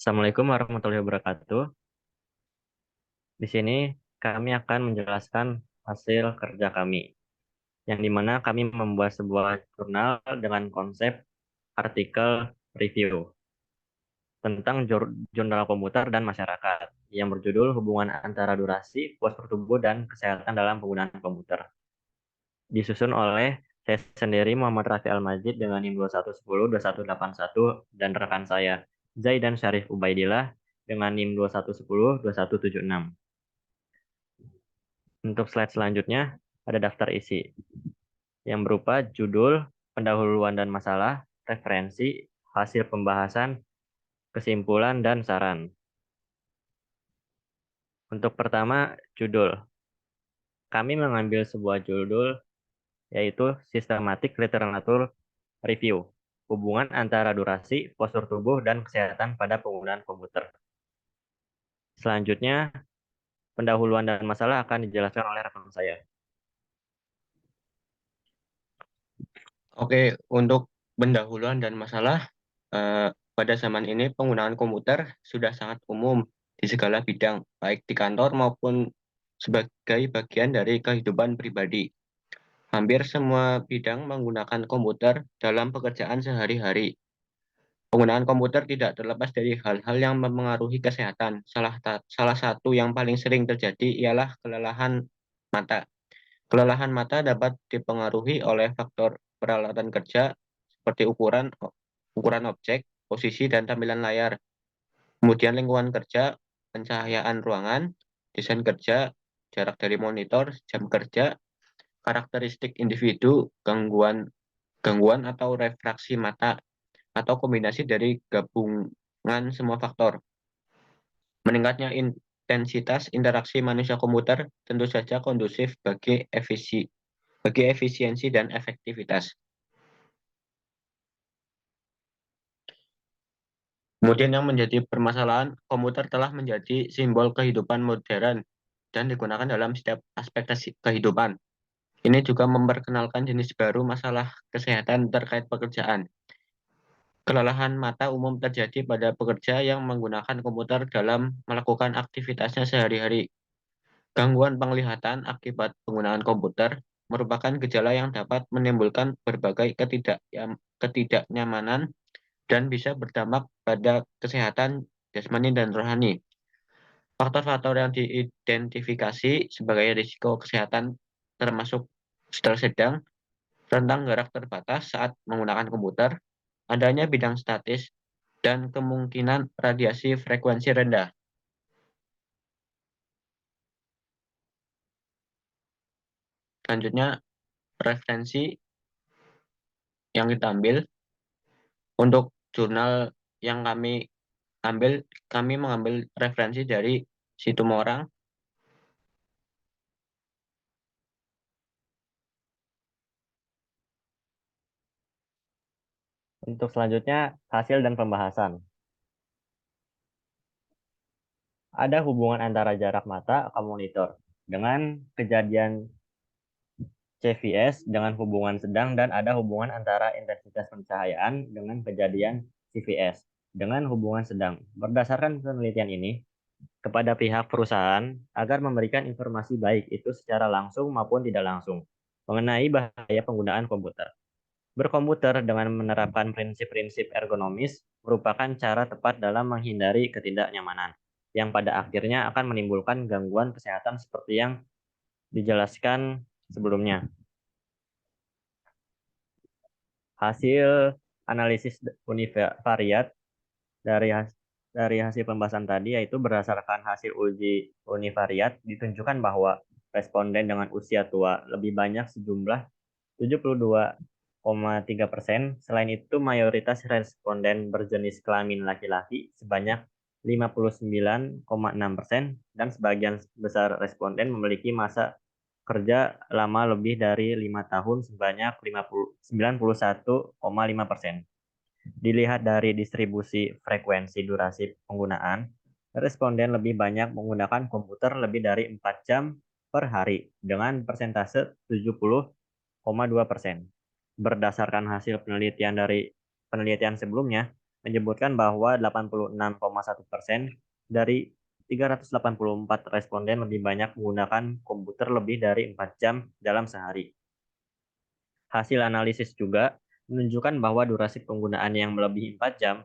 Assalamualaikum warahmatullahi wabarakatuh. Di sini kami akan menjelaskan hasil kerja kami, yang dimana kami membuat sebuah jurnal dengan konsep artikel review tentang jurnal komputer dan masyarakat, yang berjudul Hubungan Antara Durasi, Postur Tubuh, dan Kesehatan dalam Penggunaan Komputer. Disusun oleh saya sendiri Muhammad Rafi Al-Majid dengan NIM 2110, 2181, dan rekan saya Zai dan Syarif Ubaidillah dengan NIM 2110, 2176. Untuk slide selanjutnya, ada daftar isi yang berupa judul, pendahuluan dan masalah, referensi, hasil pembahasan, kesimpulan, dan saran. Untuk pertama, judul. Kami mengambil sebuah judul yaitu Systematic Literature Review, hubungan antara durasi, postur tubuh, dan kesehatan pada penggunaan komputer. Selanjutnya, pendahuluan dan masalah akan dijelaskan oleh rekan saya. Oke, untuk pendahuluan dan masalah, pada zaman ini penggunaan komputer sudah sangat umum di segala bidang, baik di kantor maupun sebagai bagian dari kehidupan pribadi. Hampir semua bidang menggunakan komputer dalam pekerjaan sehari-hari. Penggunaan komputer tidak terlepas dari hal-hal yang mempengaruhi kesehatan. Salah satu yang paling sering terjadi ialah kelelahan mata. Kelelahan mata dapat dipengaruhi oleh faktor peralatan kerja seperti ukuran objek, posisi dan tampilan layar. Kemudian lingkungan kerja, pencahayaan ruangan, desain kerja, jarak dari monitor, jam kerja, karakteristik individu, gangguan gangguan atau refraksi mata, atau kombinasi dari gabungan semua faktor. Meningkatnya intensitas interaksi manusia komputer tentu saja kondusif bagi efisiensi dan efektivitas. Kemudian yang menjadi permasalahan, komputer telah menjadi simbol kehidupan modern dan digunakan dalam setiap aspek kehidupan. Ini juga memperkenalkan jenis baru masalah kesehatan terkait pekerjaan. Kelelahan mata umum terjadi pada pekerja yang menggunakan komputer dalam melakukan aktivitasnya sehari-hari. Gangguan penglihatan akibat penggunaan komputer merupakan gejala yang dapat menimbulkan berbagai ketidaknyamanan dan bisa berdampak pada kesehatan jasmani dan rohani. Faktor-faktor yang diidentifikasi sebagai risiko kesehatan termasuk stres sedang, rentang gerak terbatas saat menggunakan komputer, adanya bidang statis, dan kemungkinan radiasi frekuensi rendah. Selanjutnya, referensi yang kita ambil untuk jurnal yang ambil, kami mengambil referensi dari Situmorang. Untuk selanjutnya, hasil dan pembahasan. Ada hubungan antara jarak mata ke monitor dengan kejadian CVS dengan hubungan sedang, dan ada hubungan antara intensitas pencahayaan dengan kejadian CVS dengan hubungan sedang. Berdasarkan penelitian ini, kepada pihak perusahaan agar memberikan informasi baik itu secara langsung maupun tidak langsung mengenai bahaya penggunaan komputer. Berkomputer dengan menerapkan prinsip-prinsip ergonomis merupakan cara tepat dalam menghindari ketidaknyamanan yang pada akhirnya akan menimbulkan gangguan kesehatan seperti yang dijelaskan sebelumnya. Hasil analisis univariat dari hasil pembahasan tadi, yaitu berdasarkan hasil uji univariat ditunjukkan bahwa responden dengan usia tua lebih banyak sejumlah 72,3%. Selain itu, mayoritas responden berjenis kelamin laki-laki sebanyak 59,6%, dan sebagian besar responden memiliki masa kerja lama lebih dari 5 tahun sebanyak 91,5%. Dilihat dari distribusi frekuensi durasi penggunaan, responden lebih banyak menggunakan komputer lebih dari 4 jam per hari dengan persentase 70,2%. Berdasarkan hasil penelitian dari penelitian sebelumnya, menyebutkan bahwa 86,1% dari 384 responden lebih banyak menggunakan komputer lebih dari 4 jam dalam sehari. Hasil analisis juga menunjukkan bahwa durasi penggunaan yang melebihi 4 jam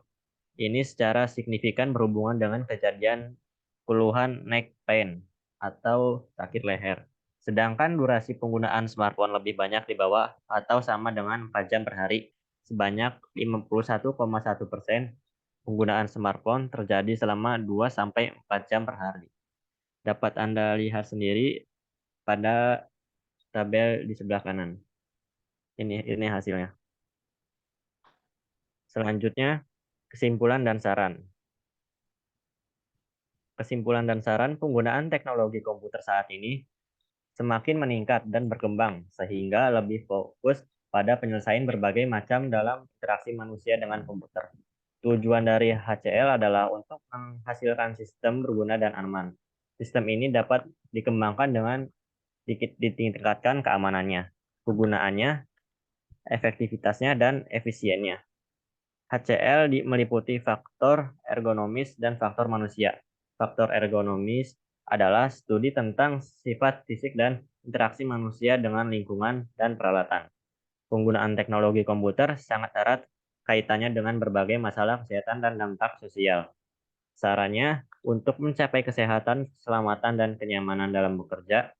ini secara signifikan berhubungan dengan kejadian keluhan neck pain atau sakit leher. Sedangkan durasi penggunaan smartphone lebih banyak di bawah atau sama dengan 4 jam per hari. Sebanyak 51,1% penggunaan smartphone terjadi selama 2-4 jam per hari. Dapat Anda lihat sendiri pada tabel di sebelah kanan. Ini hasilnya. Selanjutnya, kesimpulan dan saran. Kesimpulan dan saran, penggunaan teknologi komputer saat ini semakin meningkat dan berkembang, sehingga lebih fokus pada penyelesaian berbagai macam dalam interaksi manusia dengan komputer. Tujuan dari HCL adalah untuk menghasilkan sistem berguna dan aman. Sistem ini dapat dikembangkan dengan ditingkatkan keamanannya, kegunaannya, efektivitasnya, dan efisiennya. HCL meliputi faktor ergonomis dan faktor manusia. Faktor ergonomis adalah studi tentang sifat fisik dan interaksi manusia dengan lingkungan dan peralatan. Penggunaan teknologi komputer sangat erat kaitannya dengan berbagai masalah kesehatan dan dampak sosial. Sarannya, untuk mencapai kesehatan, keselamatan, dan kenyamanan dalam bekerja,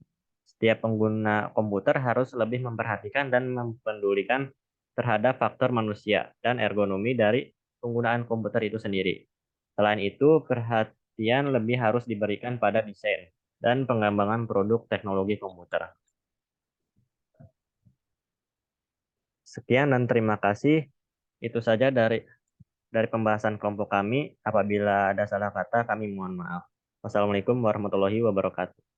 setiap pengguna komputer harus lebih memperhatikan dan mempedulikan terhadap faktor manusia dan ergonomi dari penggunaan komputer itu sendiri. Selain itu, perhatian lebih harus diberikan pada desain dan pengembangan produk teknologi komputer. Sekian dan terima kasih. Itu saja dari pembahasan kelompok kami. Apabila ada salah kata, kami mohon maaf. Wassalamualaikum warahmatullahi wabarakatuh.